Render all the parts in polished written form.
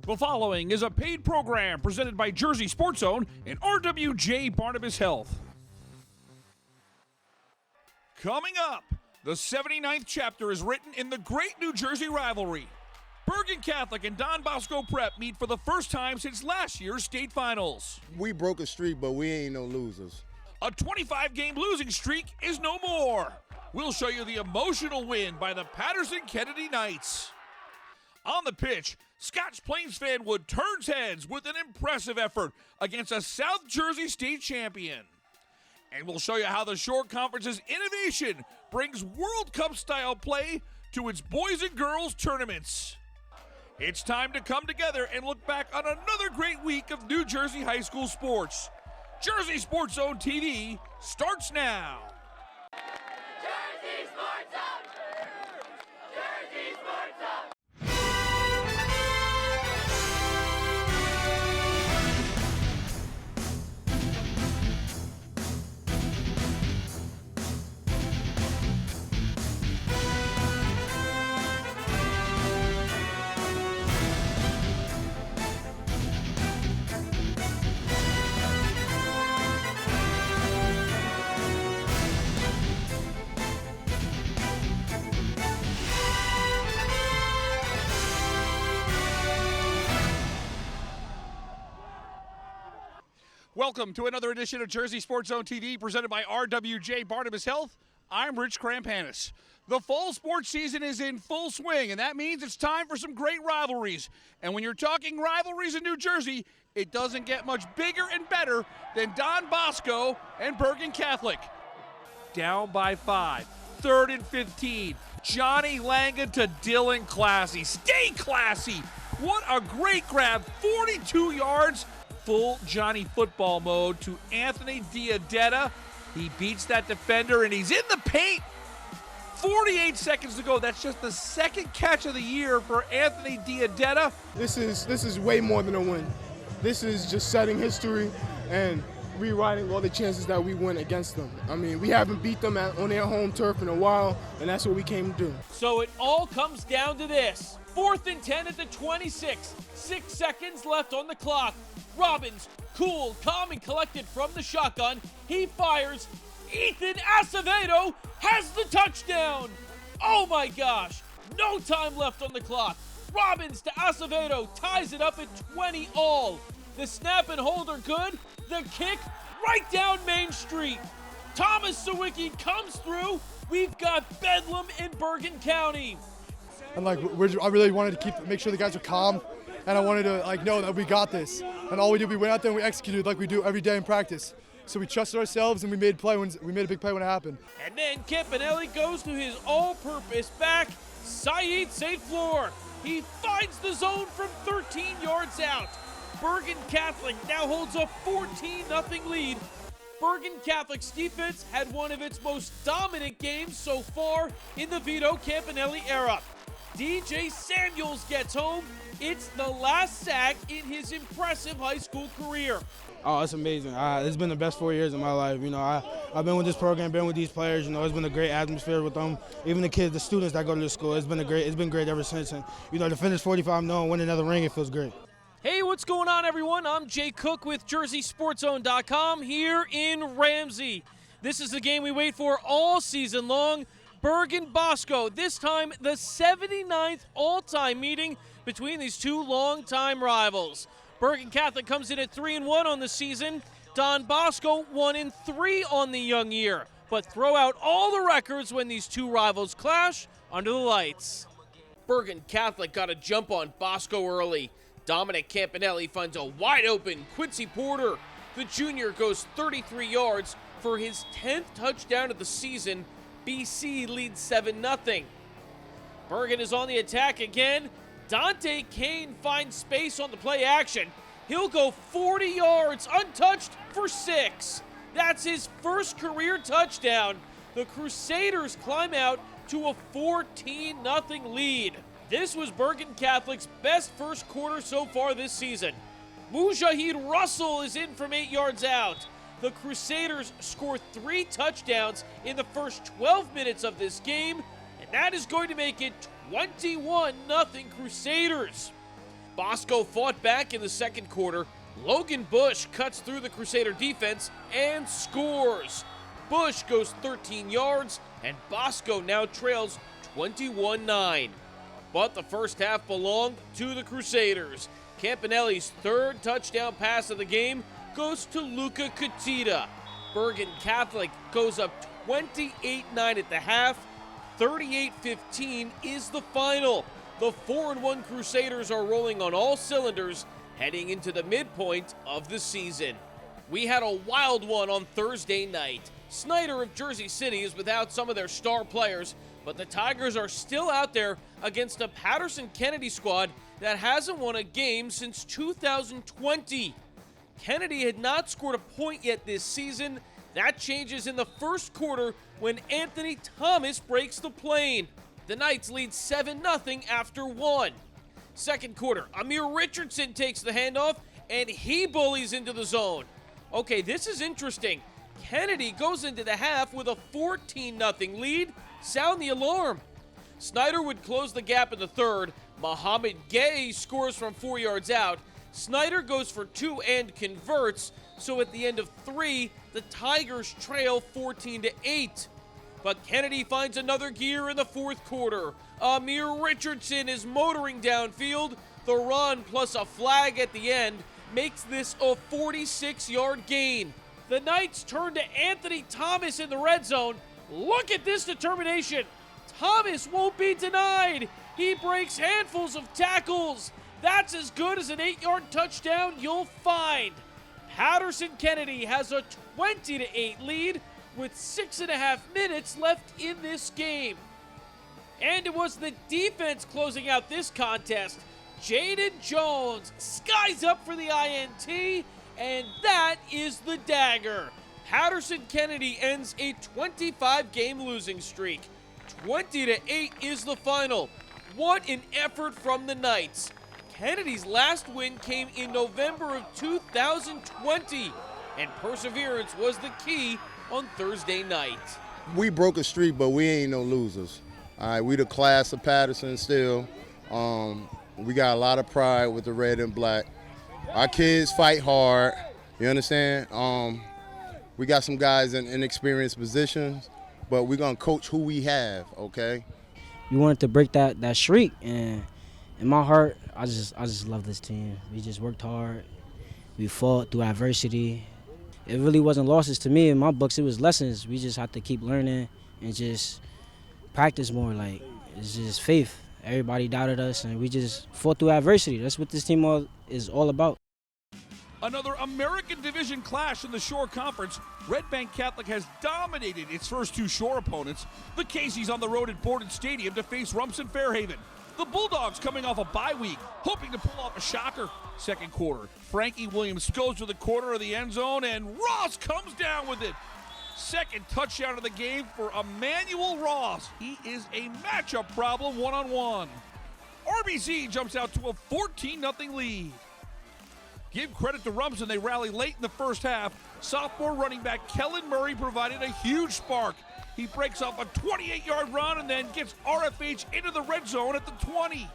The following is a paid program presented by Jersey Sports Zone and RWJ Barnabas Health. Coming up, the 79th chapter is written in the great New Jersey rivalry. Bergen Catholic and Don Bosco Prep meet for the first time since last year's state finals. We broke a streak, but we ain't no losers. A 25-game losing streak is no more. We'll show you the emotional win by the Patterson-Kennedy Knights. On the pitch, Scotch Plains Fanwood turns heads with an impressive effort against a South Jersey state champion. And we'll show you how the Shore Conference's innovation brings World Cup-style play to its boys and girls tournaments. It's time to come together and look back on another great week of New Jersey high school sports. Jersey Sports Zone TV starts now. Jersey Sports Zone! Jersey Sports Zone! Welcome to another edition of Jersey Sports Zone TV presented by RWJ Barnabas Health. I'm Rich Krampanis. The fall sports season is in full swing, and that means it's time for some great rivalries. And when you're talking rivalries in New Jersey, it doesn't get much bigger and better than Don Bosco and Bergen Catholic. Down by 5, 3rd and 15. Johnny Langan to Dylan Classy. Stay classy! What a great grab, 42 yards. Full Johnny football mode to Anthony Diadetta. He beats that defender, and he's in the paint. 48 seconds to go. That's just the second catch of the year for Anthony Diadetta. This is way more than a win. This is just setting history and rewriting all the chances that we win against them. I mean, we haven't beat them on their home turf in a while, and that's what we came to do. So it all comes down to this. 4th and 10 at the 26. 6 seconds left on the clock. Robbins, cool, calm, and collected from the shotgun. He fires. Ethan Acevedo has the touchdown. Oh my gosh. No time left on the clock. Robbins to Acevedo ties it up at 20 all. The snap and hold are good. The kick right down Main Street. Thomas Sawicki comes through. We've got Bedlam in Bergen County. And I really wanted to make sure the guys are calm, and I wanted to know that we got this. And all we did, we went out there and we executed like we do every day in practice. So we trusted ourselves and we made a big play when it happened. And then Campanelli goes to his all-purpose back, Saeed St. Fleur. He finds the zone from 13 yards out. Bergen Catholic now holds a 14-0 lead. Bergen Catholic's defense had one of its most dominant games so far in the Vito Campanelli era. DJ Samuels gets home. It's the last sack in his impressive high school career. Oh, it's amazing. It's been the best 4 years of my life. I've been with this program, been with these players. It's been a great atmosphere with them. Even the kids, the students that go to the school, it's been great ever since. And to finish 45-0 and win another ring, it feels great. Hey, what's going on, everyone? I'm Jay Cook with JerseySportsZone.com here in Ramsey. This is the game we wait for all season long. Bergen Bosco, this time the 79th all-time meeting between these two longtime rivals. Bergen Catholic comes in at 3-1 on the season. Don Bosco 1-3 on the young year. But throw out all the records when these two rivals clash under the lights. Bergen Catholic got a jump on Bosco early. Dominic Campanelli finds a wide-open Quincy Porter. The junior goes 33 yards for his 10th touchdown of the season. BC leads 7-0. Bergen is on the attack again. Dante Kane finds space on the play action. He'll go 40 yards untouched for 6. That's his first career touchdown. The Crusaders climb out to a 14-0 lead. This was Bergen Catholic's best first quarter so far this season. Mujahid Russell is in from 8 yards out. The Crusaders score 3 touchdowns in the first 12 minutes of this game, and that is going to make it 21-0 Crusaders. Bosco fought back in the second quarter. Logan Bush cuts through the Crusader defense and scores. Bush goes 13 yards, and Bosco now trails 21-9. But the first half belonged to the Crusaders. Campanelli's third touchdown pass of the game goes to Luca Catita. Bergen Catholic goes up 28-9 at the half. 38-15 is the final. The 4-1 Crusaders are rolling on all cylinders, heading into the midpoint of the season. We had a wild one on Thursday night. Snyder of Jersey City is without some of their star players, but the Tigers are still out there against a Patterson-Kennedy squad that hasn't won a game since 2020. Kennedy had not scored a point yet this season. That changes in the first quarter when Anthony Thomas breaks the plane. The Knights lead 7-0 after one. Second quarter, Amir Richardson takes the handoff, and he bullies into the zone. Okay, this is interesting. Kennedy goes into the half with a 14-0 lead. Sound the alarm. Snyder would close the gap in the third. Mohamed Gay scores from 4 yards out. Snyder goes for 2 and converts. So at the end of 3, the Tigers trail 14-8. But Kennedy finds another gear in the fourth quarter. Amir Richardson is motoring downfield. The run plus a flag at the end makes this a 46-yard gain. The Knights turn to Anthony Thomas in the red zone. Look at this determination. Thomas won't be denied. He breaks handfuls of tackles. That's as good as an 8-yard touchdown you'll find. Patterson-Kennedy has a 20-8 lead with 6.5 minutes left in this game. And it was the defense closing out this contest. Jaden Jones skies up for the INT, and that is the dagger. Patterson-Kennedy ends a 25-game losing streak. 20-8 is the final. What an effort from the Knights. Kennedy's last win came in November of 2020, and perseverance was the key on Thursday night. We broke a streak, but we ain't no losers. All right, we the class of Patterson still. We got a lot of pride with the red and black. Our kids fight hard, you understand? We got some guys in inexperienced positions, but we're gonna coach who we have, okay? We wanted to break that streak, and in my heart, I just love this team. We just worked hard. We fought through adversity. It really wasn't losses to me. In my books, it was lessons. We just have to keep learning and just practice more. Like, it's just faith. Everybody doubted us, and we just fought through adversity. That's what this team is all about. Another American Division clash in the Shore Conference. Red Bank Catholic has dominated its first 2 Shore opponents. The Caseys on the road at Borden Stadium to face Rumson Fairhaven. The Bulldogs coming off a bye week, hoping to pull off a shocker. Second quarter, Frankie Williams goes to the corner of the end zone, and Ross comes down with it. Second touchdown of the game for Emmanuel Ross. He is a matchup problem one-on-one. RBC jumps out to a 14-0 lead. Give credit to Rumson, they rally late in the first half. Sophomore running back Kellen Murray provided a huge spark. He breaks off a 28-yard run and then gets RFH into the red zone at the 20.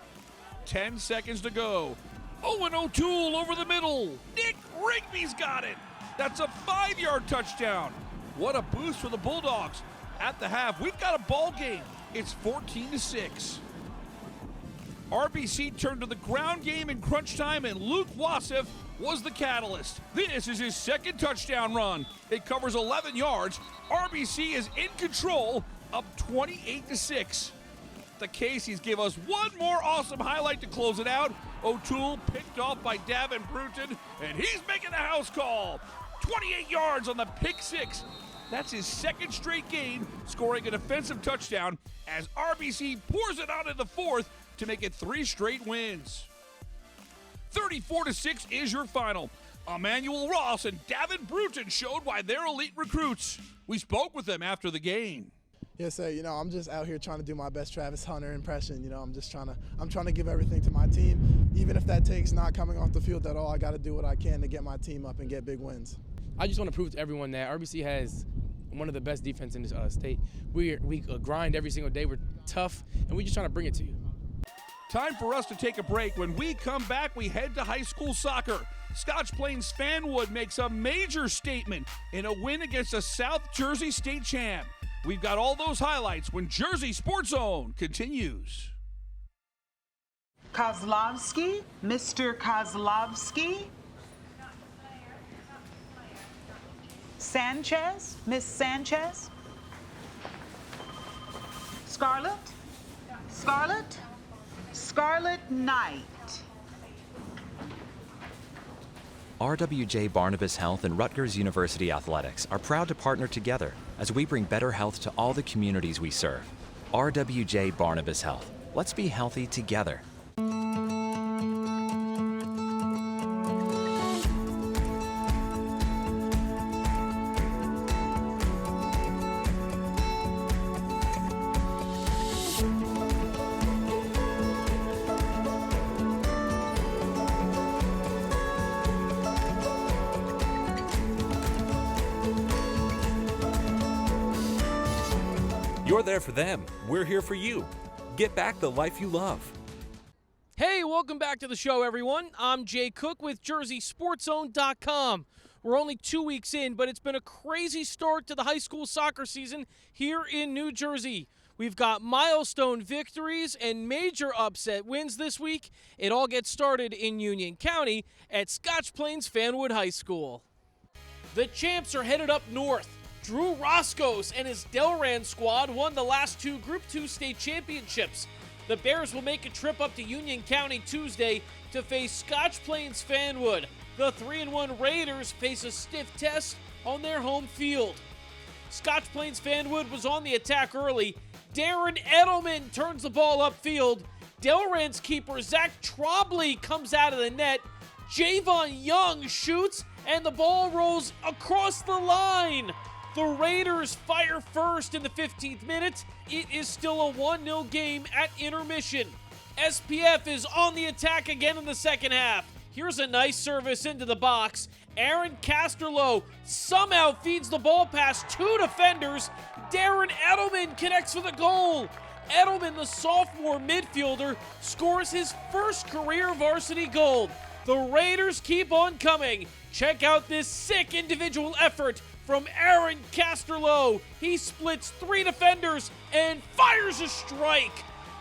10 seconds to go. Owen O'Toole over the middle. Nick Rigby's got it. That's a 5-yard touchdown. What a boost for the Bulldogs. At the half, we've got a ball game. It's 14-6. RBC turned to the ground game in crunch time, and Luke Wasif was the catalyst. This is his second touchdown run. It covers 11 yards. RBC is in control, up 28-6. The Caseys give us one more awesome highlight to close it out. O'Toole picked off by Davin Bruton, and he's making the house call. 28 yards on the pick 6. That's his second straight game, scoring a defensive touchdown as RBC pours it out in the fourth to make it 3 straight wins. 34-6 is your final. Emmanuel Ross and Davin Bruton showed why they're elite recruits. We spoke with them after the game. Yes, sir. I'm just out here trying to do my best Travis Hunter impression. I'm trying to give everything to my team. Even if that takes not coming off the field at all, I got to do what I can to get my team up and get big wins. I just want to prove to everyone that RBC has one of the best defense in this state. We grind every single day. We're tough, and we're just trying to bring it to you. Time for us to take a break. When we come back, we head to high school soccer. Scotch Plains Fanwood makes a major statement in a win against a South Jersey state champ. We've got all those highlights when Jersey Sports Zone continues. Kozlovsky, Mr. Kozlovsky. Sanchez, Miss Sanchez. Scarlett, Scarlett, Scarlett Knight. RWJ Barnabas Health and Rutgers University Athletics are proud to partner together as we bring better health to all the communities we serve. RWJ Barnabas Health. Let's be healthy together. You're there for them. We're here for you. Get back the life you love. Hey, welcome back to the show, everyone. I'm Jay Cook with JerseySportsZone.com. We're only 2 weeks in, but it's been a crazy start to the high school soccer season here in New Jersey. We've got milestone victories and major upset wins this week. It all gets started in Union County at Scotch Plains Fanwood High School. The champs are headed up north. Drew Roscoe's and his Delran squad won the last two Group 2 state championships. The Bears will make a trip up to Union County Tuesday to face Scotch Plains Fanwood. The 3-1 Raiders face a stiff test on their home field. Scotch Plains Fanwood was on the attack early. Darren Edelman turns the ball upfield. Delran's keeper Zach Trobley comes out of the net. Javon Young shoots and the ball rolls across the line. The Raiders fire first in the 15th minute. It is still a 1-0 game at intermission. SPF is on the attack again in the second half. Here's a nice service into the box. Aaron Casterlow somehow feeds the ball past two defenders. Darren Edelman connects for the goal. Edelman, the sophomore midfielder, scores his first career varsity goal. The Raiders keep on coming. Check out this sick individual effort from Aaron Casterlow. He splits three defenders and fires a strike.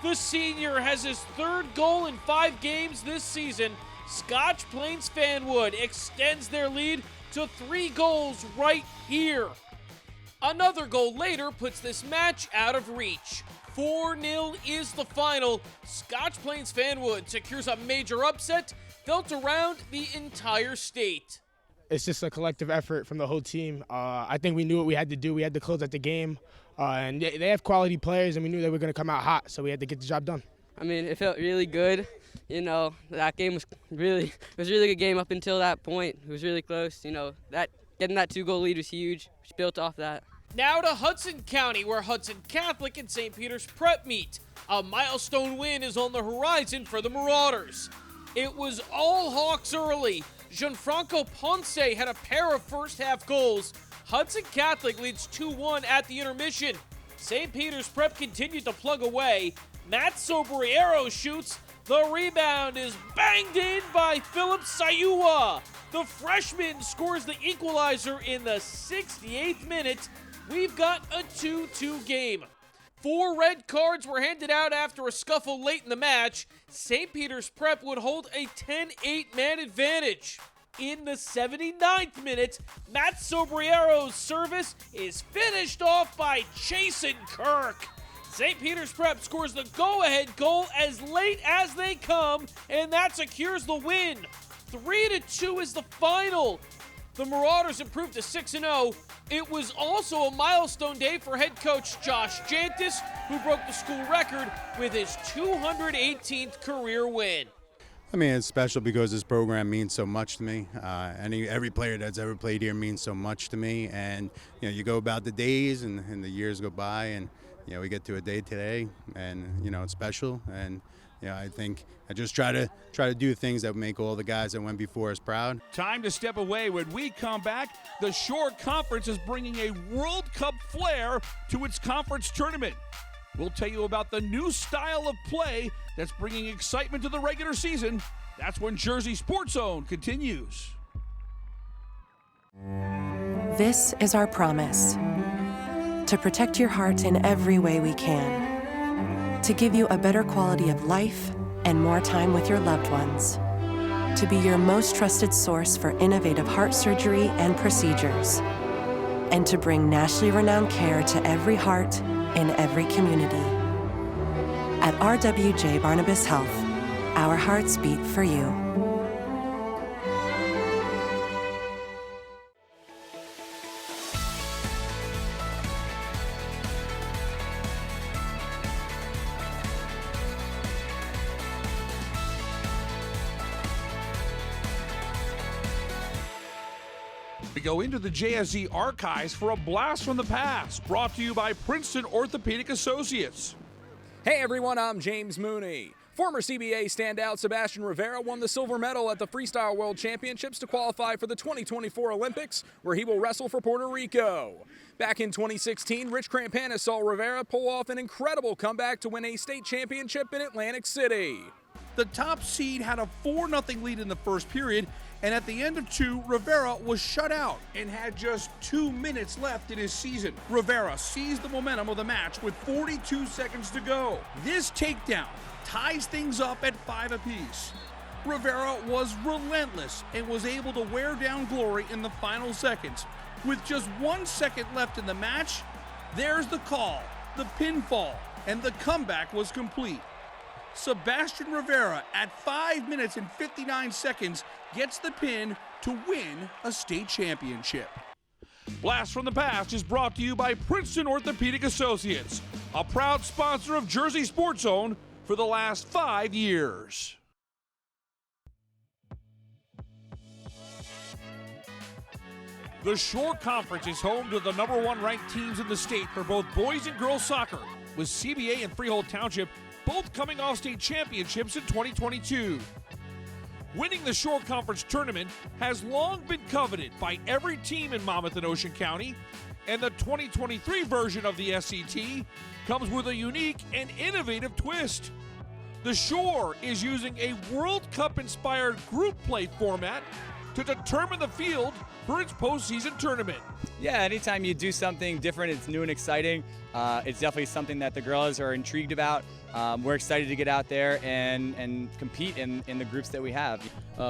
The senior has his third goal in 5 games this season. Scotch Plains Fanwood extends their lead to 3 goals right here. Another goal later puts this match out of reach. 4-0 is the final. Scotch Plains Fanwood secures a major upset felt around the entire state. It's just a collective effort from the whole team. I think we knew what we had to do. We had to close out the game. And they have quality players, and we knew they were going to come out hot, so we had to get the job done. I mean, it felt really good. You know, that game was really good game up until that point. It was really close. You know, getting that 2-goal lead was huge. We built off that. Now to Hudson County, where Hudson Catholic and St. Peter's Prep meet. A milestone win is on the horizon for the Marauders. It was all Hawks early. Gianfranco Ponce had a pair of first-half goals. Hudson Catholic leads 2-1 at the intermission. St. Peter's Prep continued to plug away. Matt Sobriero shoots. The rebound is banged in by Philip Sayua. The freshman scores the equalizer in the 68th minute. We've got a 2-2 game. 4 red cards were handed out after a scuffle late in the match. St. Peter's Prep would hold a 10-8 man advantage. In the 79th minute, Matt Sobriero's service is finished off by Chasen Kirk. St. Peter's Prep scores the go-ahead goal as late as they come, and that secures the win. 3-2 is the final. The Marauders improved to 6-0. It was also a milestone day for head coach Josh Jantis, who broke the school record with his 218th career win. I mean, it's special because this program means so much to me. Every player that's ever played here means so much to me. And, you know, you go about the days and the years go by and, you know, we get to a day today and, you know, it's special. And, you know, I think I just try to do things that make all the guys that went before us proud. Time to step away. When we come back, the Shore Conference is bringing a World Cup flair to its conference tournament. We'll tell you about the new style of play that's bringing excitement to the regular season. That's when Jersey Sports Zone continues. This is our promise: to protect your heart in every way we can, to give you a better quality of life and more time with your loved ones, to be your most trusted source for innovative heart surgery and procedures, and to bring nationally renowned care to every heart in every community. At RWJ Barnabas Health, our hearts beat for you. We go into the JSZ archives for a blast from the past, brought to you by Princeton Orthopedic Associates. Hey everyone, I'm James Mooney. Former CBA standout Sebastian Rivera won the silver medal at the Freestyle World Championships to qualify for the 2024 Olympics, where he will wrestle for Puerto Rico. Back in 2016, Rich Crampanis saw Rivera pull off an incredible comeback to win a state championship in Atlantic City. The top seed had a 4-0 lead in the first period, and at the end of 2, Rivera was shut out and had just 2 minutes left in his season. Rivera seized the momentum of the match with 42 seconds to go. This takedown ties things up at 5 apiece. Rivera was relentless and was able to wear down glory in the final seconds. With just 1 second left in the match, there's the call, the pinfall, and the comeback was complete. Sebastian Rivera, at 5 minutes and 59 seconds, gets the pin to win a state championship. Blast from the Past is brought to you by Princeton Orthopedic Associates, a proud sponsor of Jersey Sports Zone for the last 5 years. The Shore Conference is home to the #1 ranked teams in the state for both boys and girls soccer, with CBA and Freehold Township both coming off state championships in 2022. Winning the Shore Conference tournament has long been coveted by every team in Monmouth and Ocean County, and the 2023 version of the SCT comes with a unique and innovative twist. The Shore is using a World Cup-inspired group play format to determine the field for its postseason tournament. Yeah, anytime you do something different, it's new and exciting. It's definitely something that the girls are intrigued about. We're excited to get out there and compete in the groups that we have.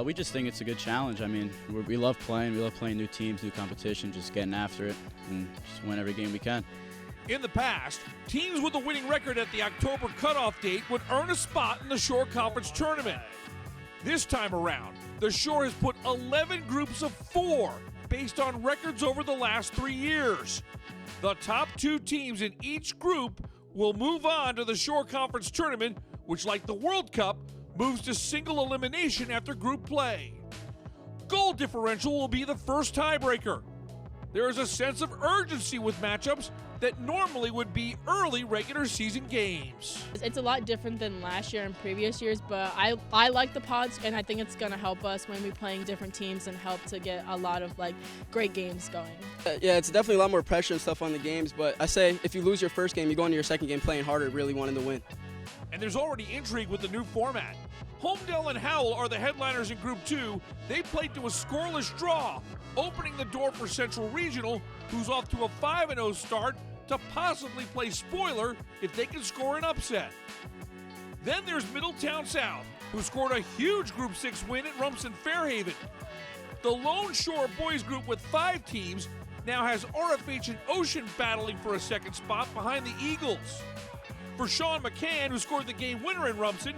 We just think it's a good challenge. I mean, we love playing. We love playing new teams, new competition, just getting after it and just win every game we can. In the past, teams with a winning record at the October cutoff date would earn a spot in the Shore Conference tournament. This time around, the Shore has put 11 groups of 4 based on records over the last 3 years. The top 2 teams in each group will move on to the Shore Conference tournament, which, like the World Cup, moves to single elimination after group play. Goal differential will be the first tiebreaker. There is a sense of urgency with matchups that normally would be early regular season games. It's a lot different than last year and previous years, but I like the pods, and I think it's going to help us when we're playing different teams and help to get a lot of great games going. Yeah, it's definitely a lot more pressure and stuff on the games, but I say if you lose your first game, you go into your second game playing harder, really wanting to win. And there's already intrigue with the new format. Homedale and Howell are the headliners in Group 2. They played to a scoreless draw, opening the door for Central Regional, who's off to a 5-0 start, to possibly play spoiler if they can score an upset. Then there's Middletown South, who scored a huge Group 6 win at Rumson Fairhaven. The Lone Shore boys group with 5 teams now has RFH and Ocean battling for a second spot behind the Eagles. For Sean McCann, who scored the game winner in Rumson,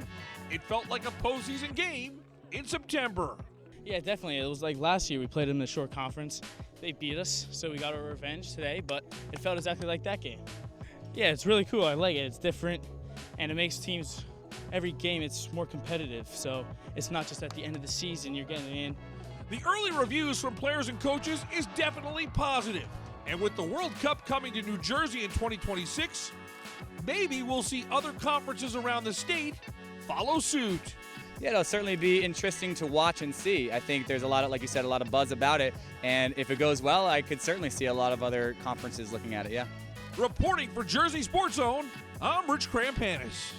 it felt like a postseason game in September. Yeah, definitely. It was like last year we played in the Shore Conference. They beat us, so we got our revenge today, but it felt exactly like that game. Yeah, it's really cool. I like it. It's different, and it makes teams, every game, it's more competitive, so it's not just at the end of the season you're getting in. The early reviews from players and coaches is definitely positive, and with the World Cup coming to New Jersey in 2026, maybe we'll see other conferences around the state follow suit. Yeah, it'll certainly be interesting to watch and see. I think there's a lot of, like you said, a lot of buzz about it. And if it goes well, I could certainly see a lot of other conferences looking at it, yeah. Reporting for Jersey Sports Zone, I'm Rich Krampanis.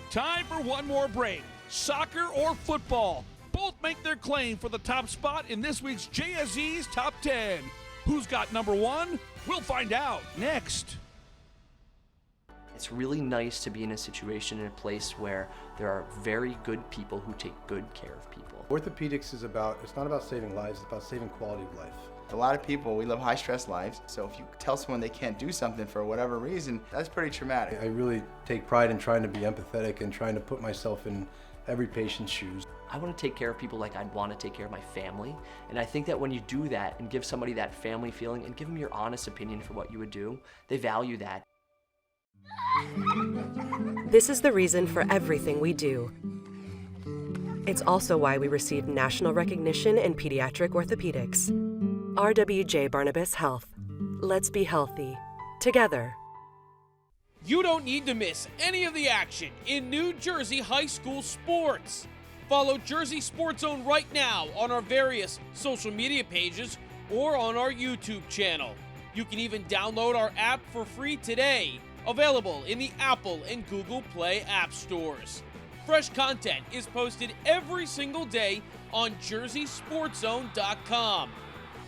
Time for one more break. Soccer or football? Both make their claim for the top spot in this week's JSE's Top 10. Who's got number one? We'll find out next. It's really nice to be in a situation, in a place where there are very good people who take good care of people. Orthopedics is it's not about saving lives, it's about saving quality of life. A lot of people, we live high-stress lives, so if you tell someone they can't do something for whatever reason, that's pretty traumatic. I really take pride in trying to be empathetic and trying to put myself in every patient's shoes. I want to take care of people like I'd want to take care of my family, and I think that when you do that and give somebody that family feeling and give them your honest opinion for what you would do, they value that. This is the reason for everything we do. It's also why we received national recognition in pediatric orthopedics. RWJ Barnabas Health. Let's be healthy. Together. You don't need to miss any of the action in New Jersey high school sports. Follow Jersey Sports Zone right now on our various social media pages or on our YouTube channel. You can even download our app for free today. Available in the Apple and Google Play app stores. Fresh content is posted every single day on JerseySportsZone.com.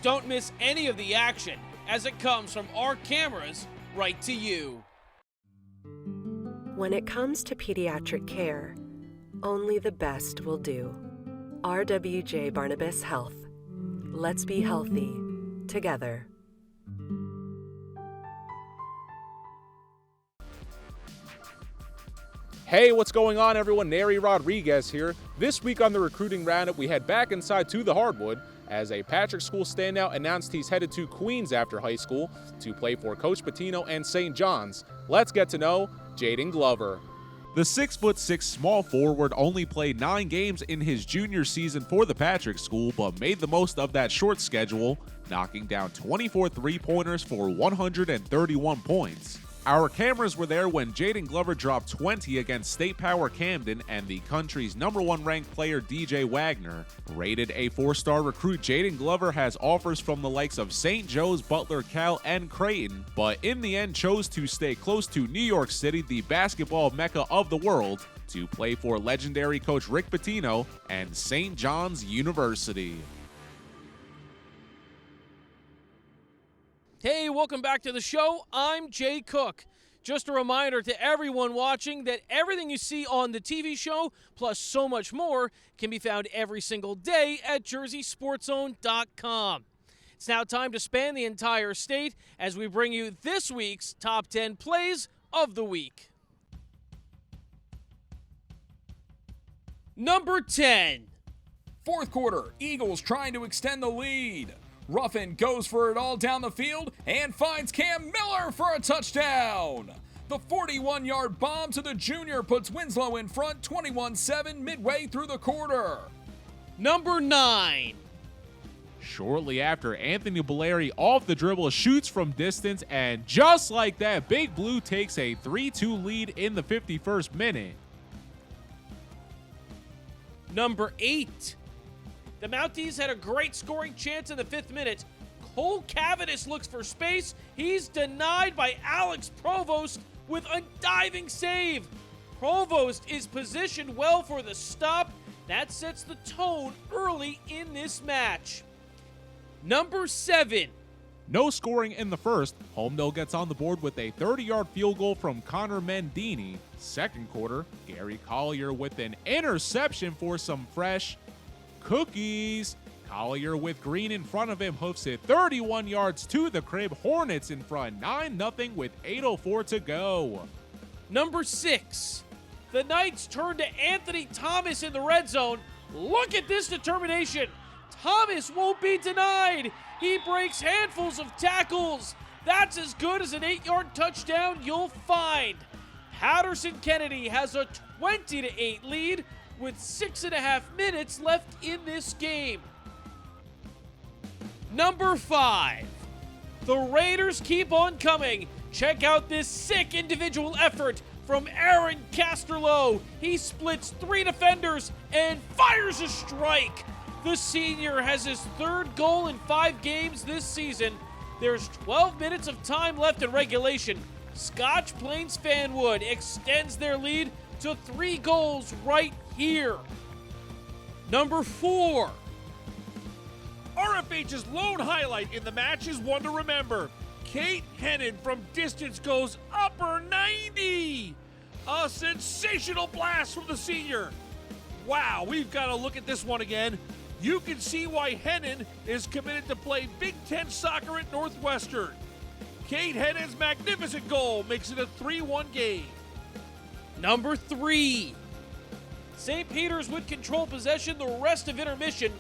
Don't miss any of the action as it comes from our cameras right to you. When it comes to pediatric care, only the best will do. RWJ Barnabas Health. Let's be healthy. Together. Hey, what's going on, everyone? Neri Rodriguez here. This week on the recruiting roundup, we head back inside to the hardwood as a Patrick School standout announced he's headed to Queens after high school to play for Coach Pitino and St. John's. Let's get to know Jaden Glover. The 6'6" small forward only played 9 games in his junior season for the Patrick School, but made the most of that short schedule, knocking down 24 three-pointers for 131 points. Our cameras were there when Jaden Glover dropped 20 against State Power Camden and the country's #1 ranked player DJ Wagner. Rated a 4-star recruit, Jaden Glover has offers from the likes of St. Joe's, Butler, Cal, and Creighton, but in the end chose to stay close to New York City, the basketball mecca of the world, to play for legendary coach Rick Pitino and St. John's University. Hey, welcome back to the show. I'm Jay Cook. Just a reminder to everyone watching that everything you see on the TV show, plus so much more, can be found every single day at JerseySportsZone.com. It's now time to span the entire state as we bring you this week's top 10 plays of the week. Number 10. Fourth quarter, Eagles trying to extend the lead. Ruffin goes for it all down the field and finds Cam Miller for a touchdown. The 41-yard bomb to the junior puts Winslow in front 21-7 midway through the quarter. Number 9. Shortly after, Anthony Bolleri off the dribble shoots from distance, and just like that, Big Blue takes a 3-2 lead in the 51st minute. Number 8. The Mounties had a great scoring chance in the 5th minute. Cole Cavanis looks for space. He's denied by Alex Provost with a diving save. Provost is positioned well for the stop. That sets the tone early in this match. Number 7. No scoring in the first. Homedale gets on the board with a 30-yard field goal from Connor Mendini. Second quarter, Gary Collier with an interception for some fresh cookies. Collier with Green in front of him hoofs it 31 yards to the crib. Hornets in front 9-0 with 8:04 to go. Number 6. The Knights turn to Anthony Thomas in the red zone. Look at this determination. Thomas won't be denied. He breaks handfuls of tackles. That's as good as an 8-yard touchdown you'll find. Patterson Kennedy has a 20-8 lead with 6.5 minutes left in this game. Number 5. The Raiders keep on coming. Check out this sick individual effort from Aaron Casterlow. He splits 3 defenders and fires a strike. The senior has his 3rd goal in 5 games this season. There's 12 minutes of time left in regulation. Scotch Plains Fanwood extends their lead to 3 goals right here. Number 4. RFH's lone highlight in the match is one to remember. Kate Hennon from distance goes upper 90. A sensational blast from the senior. Wow, we've got to look at this one again. You can see why Hennon is committed to play Big Ten soccer at Northwestern. Kate Hennon's magnificent goal makes it a 3-1 game. Number 3. St. Peter's would control possession the rest of intermission.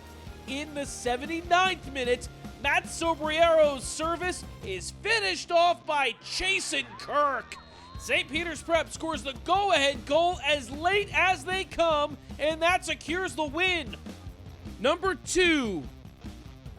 In the 79th minute, Matt Sobriero's service is finished off by Chasen Kirk. St. Peter's Prep scores the go-ahead goal as late as they come, and that secures the win. Number 2.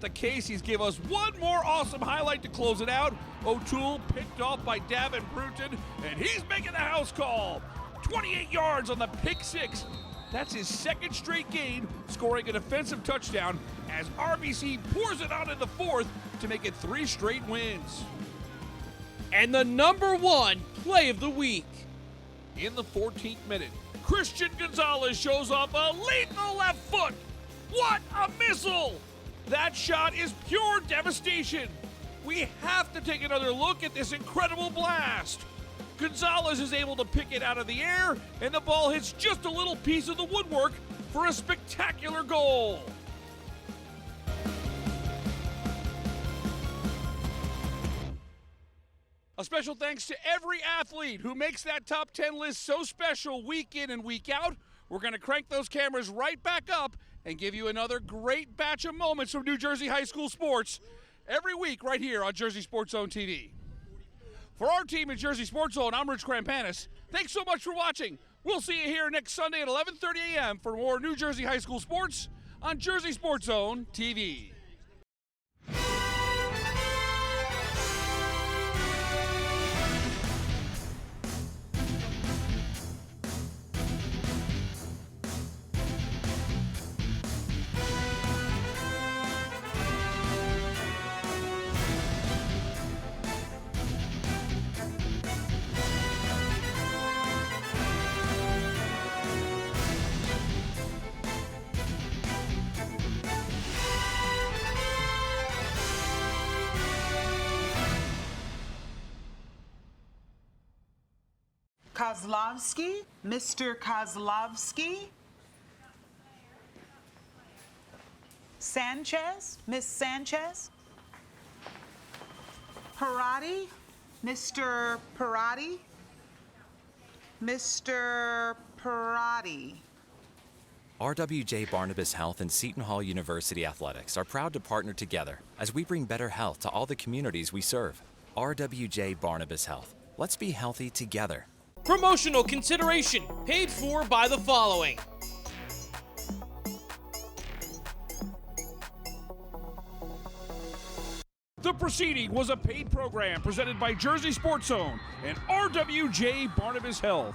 The Caseys give us one more awesome highlight to close it out. O'Toole picked off by Davin Bruton, and he's making the house call. 28 yards on the pick 6. That's his second straight game, scoring a defensive touchdown as RBC pours it out in the 4th to make it 3 straight wins. And the number 1 play of the week. In the 14th minute, Christian Gonzalez shows off a lethal left foot. What a missile! That shot is pure devastation. We have to take another look at this incredible blast. Gonzalez is able to pick it out of the air, and the ball hits just a little piece of the woodwork for a spectacular goal. A special thanks to every athlete who makes that top 10 list so special week in and week out. We're going to crank those cameras right back up and give you another great batch of moments from New Jersey high school sports every week right here on Jersey Sports Zone TV. For our team at Jersey Sports Zone, I'm Rich Krampanis. Thanks so much for watching. We'll see you here next Sunday at 11:30 a.m. for more New Jersey high school sports on Jersey Sports Zone TV. Kozlovsky, Mr. Kozlovsky. Sanchez, Miss Sanchez. Parati, Mr. Parati. Mr. Parati. RWJ Barnabas Health and Seton Hall University Athletics are proud to partner together as we bring better health to all the communities we serve. RWJ Barnabas Health. Let's be healthy together. Promotional consideration paid for by the following. The proceeding was a paid program presented by Jersey Sports Zone and RWJ Barnabas Health.